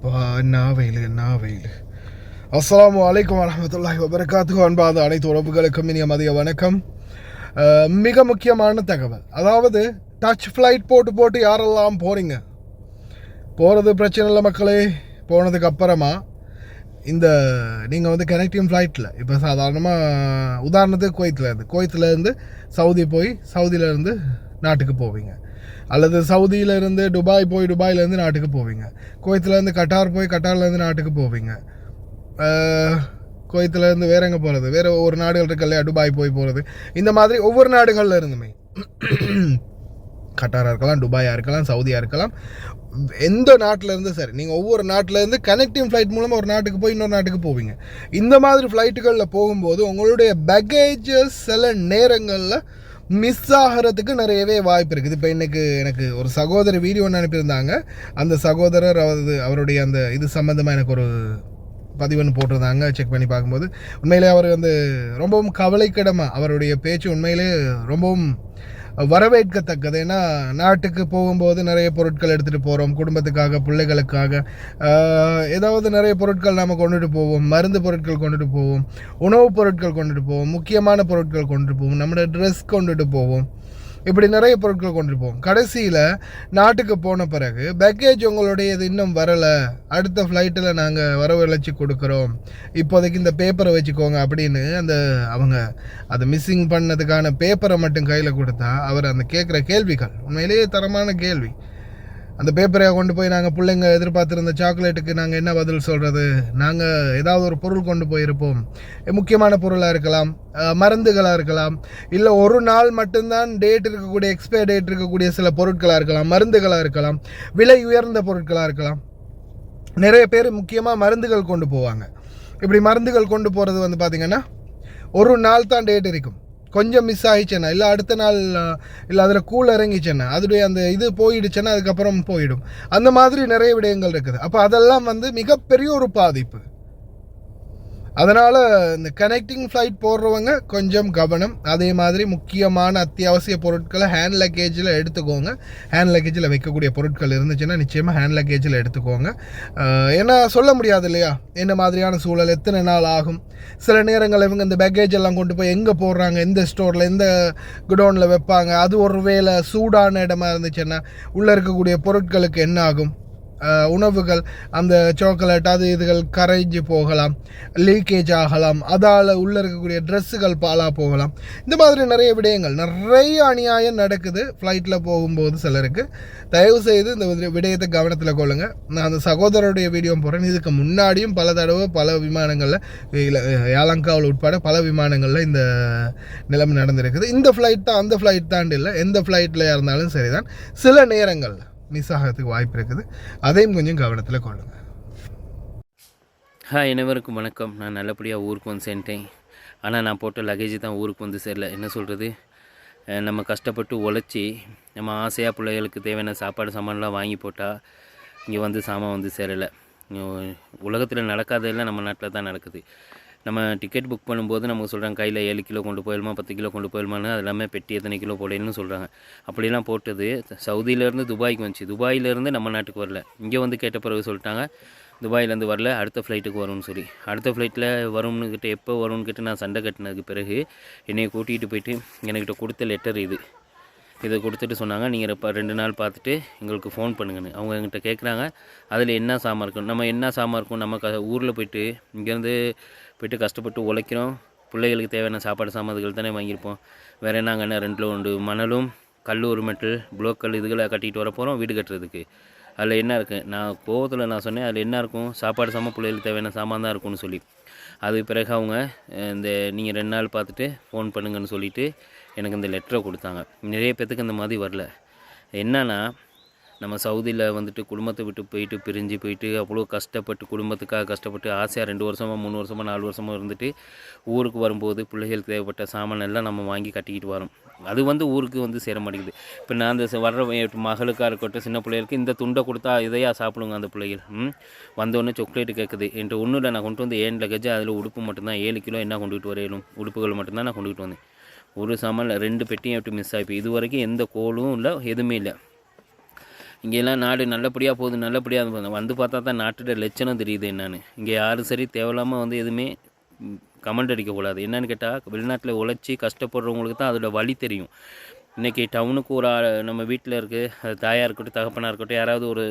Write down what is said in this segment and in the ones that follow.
அப்பா என்ன வெயில் என்ன வெயில். அஸ்ஸலாமு அலைக்கும் வரஹ்மத்துல்லாஹி வபரகாத்துஹு. அன்பாத அனைத்து உறவுகளுக்கும் இனிய மதிய வணக்கம். மிக முக்கியமான தகவல், அதாவது டச் ஃப்ளைட் போட்டு யாரெல்லாம் போகிறீங்க, போகிறது பிரச்சனை இல்லை மக்களே. போனதுக்கு அப்புறமா இந்த நீங்கள் வந்து கனெக்டிங் ஃப்ளைட்டில் இப்போ சாதாரணமாக உதாரணத்துக்கு குவைத்துலேருந்து சவுதி போய் சவுதியிலேருந்து நாட்டுக்கு போவீங்க, அல்லது சவுதியிலேருந்து துபாய் போய் துபாயிலேருந்து நாட்டுக்கு போவீங்க, குவைத்துலேருந்து கட்டார் போய் கட்டார்லேருந்து நாட்டுக்கு போவீங்க, குவைத்துலேருந்து வேறு எங்கே போகிறது, வேறு ஒவ்வொரு நாடுகள் இருக்கு இல்லையா, துபாய் போய் போகிறது. இந்த மாதிரி ஒவ்வொரு நாடுகளில் இருந்துமே கட்டாராக இருக்கலாம், துபாயாக இருக்கலாம், சவுதியாக இருக்கலாம், எந்த நாட்டிலேருந்து சரி, நீங்கள் ஒவ்வொரு நாட்டிலேருந்து கனெக்டிங் ஃப்ளைட் மூலமாக ஒரு நாட்டுக்கு போய் இன்னொரு நாட்டுக்கு போவீங்க. இந்த மாதிரி ஃப்ளைட்டுகளில் போகும்போது உங்களுடைய பேக்கேஜஸ் சில நேரங்களில் மிஸ் ஆகிறதுக்கு நிறையவே வாய்ப்பு இருக்குது. இப்போ இன்றைக்கி எனக்கு ஒரு சகோதரர் வீடியோ ஒன்று அனுப்பியிருந்தாங்க. அந்த சகோதரர் அவருடைய அந்த இது சம்மந்தமாக எனக்கு ஒரு பதிவுன்னு போட்டிருந்தாங்க. செக் பண்ணி பார்க்கும்போது உண்மையிலே அவர் வந்து ரொம்பவும் கவலைக்கிடமாக அவருடைய பேச்சு உண்மையிலே ரொம்பவும் வரவேற்கத்தக்கது. ஏன்னா நாட்டுக்கு போகும்போது நிறைய பொருட்கள் எடுத்துகிட்டு போகிறோம், குடும்பத்துக்காக பிள்ளைகளுக்காக ஏதாவது நிறைய பொருட்கள் நாம் கொண்டுட்டு போவோம், மருந்து பொருட்கள் கொண்டுட்டு போவோம், உணவுப் பொருட்கள் கொண்டுட்டு போவோம், முக்கியமான பொருட்கள் கொண்டுட்டு போவோம், நம்மளோட ட்ரெஸ் கொண்டுட்டு போவோம், இப்படி நிறைய பொருட்கள் கொண்டு போவோம். கடைசியில் நாட்டுக்கு போன பிறகு பேக்கேஜ் உங்களுடைய இது இன்னும் வரலை, அடுத்த ஃப்ளைட்டில் நாங்கள் வரவழைச்சி கொடுக்குறோம், இப்போதைக்கு இந்த பேப்பரை வச்சுக்கோங்க அப்படின்னு அவங்க அதை மிஸ்ஸிங் பண்ணதுக்கான பேப்பரை மட்டும் கையில் கொடுத்தா அவர் அந்த கேட்குற கேள்விகள் உண்மையிலேயே தரமான கேள்வி. அந்த பேப்பரை கொண்டு போய் நாங்கள் பிள்ளைங்க எதிர்பார்த்துருந்த சாக்லேட்டுக்கு நாங்கள் என்ன பதில் சொல்கிறது, நாங்கள் ஏதாவது ஒரு பொருள் கொண்டு போயிருப்போம், முக்கியமான பொருளாக இருக்கலாம், மருந்துகளாக இருக்கலாம், இல்லை ஒரு நாள் மட்டும்தான் டேட் இருக்கக்கூடிய எக்ஸ்பயர் டேட் இருக்கக்கூடிய சில பொருட்களாக இருக்கலாம், மருந்துகளாக இருக்கலாம், விலை உயர்ந்த பொருட்களாக இருக்கலாம். நிறைய பேர் முக்கியமாக மருந்துகள் கொண்டு போவாங்க. இப்படி மருந்துகள் கொண்டு போகிறது வந்து பார்த்திங்கன்னா ஒரு நாள் தான் டேட் இருக்கும், கொஞ்சம் மிஸ் ஆகிடுச்சேன்னா இல்லை அடுத்த நாள் இல்லை அதில் கூழ் இறங்கிச்சேன்னா அதோடைய அந்த இது போயிடுச்சுன்னா அதுக்கப்புறம் போயிடும். அந்த மாதிரி நிறைய விடயங்கள் இருக்குது. அப்போ அதெல்லாம் வந்து மிகப்பெரிய ஒரு பாதிப்பு. அதனால் இந்த கனெக்டிங் ஃப்ளைட் போடுறவங்க கொஞ்சம் கவனம். அதே மாதிரி முக்கியமான அத்தியாவசிய பொருட்களை ஹேண்ட் லக்கேஜில் எடுத்துக்கோங்க. ஹேண்ட் லக்கேஜில் வைக்கக்கூடிய பொருட்கள் இருந்துச்சுன்னா நிச்சயமாக ஹேண்ட் லக்கேஜில் எடுத்துக்கோங்க. ஏன்னா சொல்ல முடியாது இல்லையா என்ன மாதிரியான சூழல், எத்தனை நாள் ஆகும். சில நேரங்கள் இவங்க இந்த பேக்கேஜ் எல்லாம் கொண்டு போய் எங்கே போடுறாங்க, எந்த ஸ்டோரில் எந்த குடோனில் வைப்பாங்க, அது ஒரு வேளை சூடான இடமா இருந்துச்சுன்னா உள்ளே இருக்கக்கூடிய பொருட்களுக்கு என்ன ஆகும், உணவுகள் அந்த சாக்லேட் அது இதுகள் கரைஞ்சி போகலாம், லீக்கேஜ் ஆகலாம், அதால் உள்ளே இருக்கக்கூடிய ட்ரெஸ்ஸுகள் பாலாக போகலாம். இந்த மாதிரி நிறைய விடயங்கள், நிறைய அநியாயம் நடக்குது ஃப்ளைட்டில் போகும்போது சிலருக்கு. தயவுசெய்து இந்த விடயத்தை கவனத்தில் கொள்ளுங்கள். நான் அந்த சகோதரருடைய வீடியோ போடுறேன். இதுக்கு முன்னாடியும் பல தடவை பல விமானங்களில் யாலங்காவில் உட்பட பல விமானங்களில் இந்த நிலைமை நடந்திருக்குது. இந்த ஃப்ளைட் தான் அந்த ஃப்ளைட் தாண்டி இல்லை, எந்த ஃப்ளைட்டில் இருந்தாலும் சரிதான் சில நேரங்களில் மிஸ் ஆகிறதுக்கு வாய்ப்பு இருக்குது. அதையும் கொஞ்சம் கவனத்தில் கொள்ளுங்கள். அனைவருக்கும் வணக்கம். நான் நல்லபடியாக ஊருக்கு வந்து சேர்ந்தேன். ஆனால் நான் போட்ட லக்கேஜ் தான் ஊருக்கு வந்து சேரல. என்ன சொல்கிறது, நம்ம கஷ்டப்பட்டு உழைச்சி நம்ம ஆசையாக பிள்ளைகளுக்கு தேவையான சாப்பாடு சாமான்லாம் வாங்கி போட்டால் இங்கே வந்து சாமான் வந்து சேரலை. உலகத்தில் நடக்காதெல்லாம் நம்ம நாட்டில் தான் நடக்குது. நம்ம டிக்கெட் புக் பண்ணும்போது நமக்கு சொல்கிறாங்க கையில் 7 கிலோ கொண்டு போயிடுமா, 10 கிலோ கொண்டு போயிடுமான்னு, அது எல்லாமே பெட்டி எத்தனை கிலோ போடணும்னு சொல்கிறாங்க. அப்படிலாம் போட்டது சவுதியிலேருந்து துபாய்க்கு வந்துச்சு. துபாயிலேருந்து நம்ம நாட்டுக்கு வரல. இங்கே வந்து கேட்ட பிறகு சொல்லிட்டாங்க துபாயிலேருந்து வரல, அடுத்த ஃப்ளைட்டுக்கு வரும்னு சொல்லி. அடுத்த ஃப்ளைட்டில் வரும்னு கிட்ட எப்போ வரும்னு கிட்ட நான் சண்டை கட்டினதுக்கு பிறகு என்னை கூட்டிகிட்டு போயிட்டு என்கிட்ட கொடுத்த லெட்டர் இதை கொடுத்துட்டு சொன்னாங்க, நீங்கள் இப்போ 2 நாள் பார்த்துட்டு எங்களுக்கு ஃபோன் பண்ணுங்கன்னு. அவங்க எங்கிட்ட கேட்குறாங்க அதில் என்ன சாமான் இருக்கும். நம்ம என்ன சாமான் இருக்கும், நம்ம ஊரில் போயிட்டு இங்கேருந்து போய்ட்டு கஷ்டப்பட்டு உழைக்கிறோம், பிள்ளைகளுக்கு தேவையான சாப்பாடு சாமான்கள் தானே வாங்கியிருப்போம். வேறு என்ன அங்கே 2 லோண்டு மணலும் கல் ஒரு மெட்டல் புளோக்கல் இதுகளை கட்டிகிட்டு வர போகிறோம் வீடு கட்டுறதுக்கு. அதில் என்ன இருக்குது, நான் கோவத்தில் நான் சொன்னேன் அதில் என்ன இருக்கும், சாப்பாடு சாமான் பிள்ளைகளுக்கு தேவையான சாமான் தான் இருக்கும்னு சொல்லி. அதுக்கு பிறகு அவங்க நீங்கள் 2 நாள் பார்த்துட்டு ஃபோன் பண்ணுங்கன்னு சொல்லிவிட்டு எனக்கு இந்த லெட்டரை கொடுத்தாங்க. நிறைய பேத்துக்கு இந்த மாதிரி வரல. என்னன்னா நம்ம சவுதியில் வந்துட்டு குடும்பத்தை விட்டு பிரிஞ்சு போயிட்டு அவ்வளோ கஷ்டப்பட்டு குடும்பத்துக்காக கஷ்டப்பட்டு ஆசையாக 2 வருஷமாக 3 வருஷமாக 4 வருஷமாக இருந்துட்டு ஊருக்கு வரும்போது பிள்ளைகளுக்கு தேவைப்பட்ட சாமான் எல்லாம் நம்ம வாங்கி கட்டிக்கிட்டு வரோம். அது வந்து ஊருக்கு வந்து சேர மாட்டேங்குது. இப்போ நான் அந்த வர்ற மகளுக்காக இருக்கட்டும் சின்ன பிள்ளைகளுக்கு இந்த துண்டை கொடுத்தா இதையா சாப்பிடுங்க அந்த பிள்ளைகள். வந்தோடனே சாக்லேட்டு கேட்குது. என்கிட்ட ஒன்றும் இல்லை, நான் கொண்டு வந்து 7 லக்கேஜ் அதில் உடுப்பு மட்டும்தான் 7 கிலோ என்ன கொண்டுகிட்டு வரையிலும் உடுப்புகள் மட்டும்தான் நான் கொண்டுகிட்டு வந்தேன். ஒரு சாமான் 2 பெட்டியும் விட்டு மிஸ் ஆகிப்போய் இது வரைக்கும் எந்த கோலும் இல்லை, எதுவுமே இல்லை. இங்கெல்லாம் நாடு நல்லபடியாக போகுது நல்லபடியாக வந்து பார்த்தா தான் நாட்டோட லட்சணம் தெரியுது என்னன்னு. இங்கே யாரும் சரி தேவையில்லாமல் வந்து எதுவுமே கமெண்ட் அடிக்கக்கூடாது. என்னென்னு கேட்டால் வெளிநாட்டில் உழைச்சி கஷ்டப்படுறவங்களுக்கு தான் அதோட வழி தெரியும். இன்றைக்கி டவுனுக்கு ஒரு நம்ம வீட்டில் இருக்குது தாயாக இருக்கட்டும் தகப்பனாக இருக்கட்டும் யாராவது ஒரு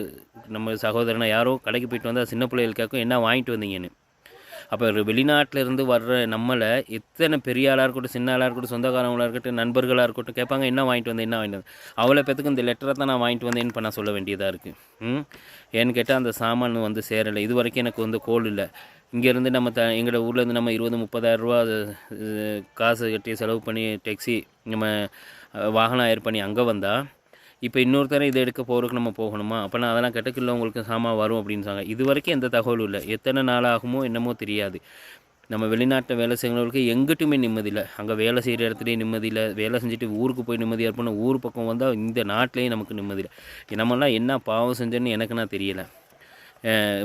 நம்ம சகோதரனை யாரோ கடைக்கு போயிட்டு வந்தால் சின்ன பிள்ளைகள் கேட்கும் என்ன வாங்கிட்டு வந்தீங்கன்னு. அப்போ வெளிநாட்டிலேருந்து வர்ற நம்மளை எத்தனை பெரிய ஆளாக இருக்கட்டும் சின்ன ஆளாக இருக்கட்டும் சொந்தக்காரங்களாக இருக்கட்டும் நண்பர்களாக இருக்கட்டும் கேட்பாங்க என்ன வாங்கிட்டு வந்தேன் என்ன வாங்கிட்டு வந்தேன். அவ்வளோ பேத்துக்கு இந்த லெட்டரை தான் நான் வாங்கிட்டு வந்தேன்னு இப்போ நான் சொல்ல வேண்டியதாக இருக்குது. ஏன்னு கேட்டால் அந்த சாமான் வந்து சேரலை. இது வரைக்கும் எனக்கு வந்து கோல் இல்லை. இங்கேருந்து நம்ம எங்களோட ஊர்லேருந்து நம்ம 20-30,000 ரூபா காசு கட்டி செலவு பண்ணி டேக்ஸி நம்ம வாகனம் ஏர் பண்ணி அங்கே வந்தால் இப்போ இன்னொருத்தர இதை எடுக்க போகிறதுக்கு நம்ம போகணுமா? அப்போ நான் அதெல்லாம் கெட்டக்கில்ல உங்களுக்கு சாமான் வரும் அப்படின்னு சொன்னாங்க. இது வரைக்கும் எந்த தகவலும் இல்லை. எத்தனை நாள் ஆகுமோ என்னமோ தெரியாது. நம்ம வெளிநாட்டில் வேலை செய்கிறவங்களுக்கு எங்கிட்டுமே நிம்மதி இல்லை. அங்கே வேலை செய்கிற இடத்துலையும் நிம்மதி இல்லை. வேலை செஞ்சுட்டு ஊருக்கு போய் நிம்மதியாக இருப்போம். ஊர் பக்கம் வந்தால் இந்த நாட்டிலையும் நமக்கு நிம்மதி இல்லை. நம்மளாம் என்ன பாவம் செஞ்சோன்னு எனக்கு நான் தெரியலை.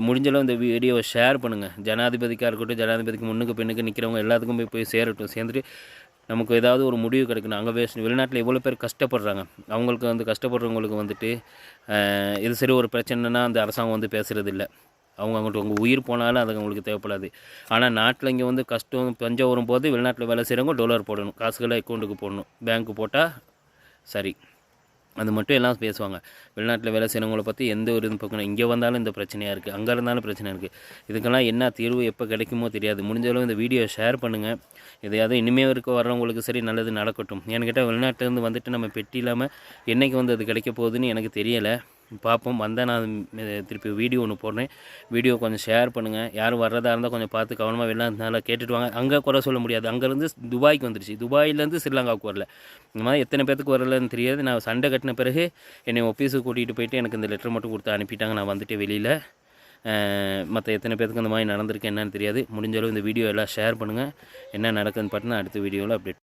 முடிஞ்சளவு இந்த வீடியோவை ஷேர் பண்ணுங்கள். ஜனாதிபதிக்காக இருக்கட்டும் ஜனாதிபதிக்கு முன்னுக்கு பெண்ணுக்கு நிற்கிறவங்க எல்லாத்துக்கும் போய் சேரட்டும். சேர்ந்துட்டு நமக்கு ஏதாவது ஒரு முடிவு கிடைக்கணும். அங்கே வெளிநாட்டில் எவ்வளோ பேர் கஷ்டப்படுறாங்க. அவங்களுக்கு வந்து கஷ்டப்படுறவங்களுக்கு வந்துட்டு இது சரி ஒரு பிரச்சனைனா அந்த அரசாங்கம் வந்து பேசுகிறது இல்லை. அவங்கள்ட்ட உங்கள் உயிர் போனாலும் அது அவங்களுக்கு தேவைப்படாது. ஆனால் நாட்டில் இங்கே வந்து கஷ்டம் பஞ்சம் வரும்போது வெளிநாட்டில் வேலை செய்கிறவங்க டாலர் போடணும், காசுகளை அக்கௌண்ட்டுக்கு போடணும், பேங்க்கு போட்டால் சரி. அது மட்டும் எல்லாம் பேசுவாங்க. வெளிநாட்டில் வேலை செய்கிறவங்கள பற்றி எந்த ஒரு இது பார்க்கணும். இங்கே வந்தாலும் இந்த பிரச்சனையாக இருக்குது, அங்கே இருந்தாலும் பிரச்சனை இருக்குது. இதுக்கெல்லாம் என்ன தீர்வு எப்போ கிடைக்குமோ தெரியாது. முடிஞ்சளவு இந்த வீடியோ ஷேர் பண்ணுங்கள். எதையாவது இனிமேல் இருக்க வர்றவங்களுக்கு சரி நல்லது நடக்கட்டும். ஏன்னு கேட்டால் வெளிநாட்டிலேருந்து வந்துட்டு நம்ம பெட்டி இல்லாமல் என்றைக்கு வந்து அது கிடைக்க போகுதுன்னு எனக்கு தெரியலை. பார்ப்போம். வந்தால் நான் திருப்பி வீடியோ ஒன்று போடுறேன். வீடியோ கொஞ்சம் ஷேர் பண்ணுங்கள். யாரும் வர்றதா இருந்தால் கொஞ்சம் பார்த்து கவனமாக வெளிநாட்டினால கேட்டுட்டு வாங்க. அங்கே குறை சொல்ல முடியாது. அங்கேருந்து துபாய்க்கு வந்துருச்சு, துபாயிலேருந்து ஸ்ரீலங்காவுக்கு வரல. இந்த மாதிரி எத்தனை பேத்துக்கு வரலன்னு தெரியாது. நான் சண்டை கட்டின பிறகு என்னை ஆஃபீஸுக்கு கூட்டிகிட்டு போயிட்டு எனக்கு இந்த லெட்டர் மட்டும் கொடுத்து அனுப்பிட்டாங்க. நான் வந்துட்டு வெளியில் மற்ற எத்தனை பேத்துக்கு இந்த மாதிரி நடந்திருக்கு என்னன்னு தெரியாது. முடிஞ்சளவு இந்த வீடியோ எல்லாம் ஷேர் பண்ணுங்கள். என்ன நடக்குதுன்னு பார்த்து நான் அடுத்த வீடியோவில் அப்டேட்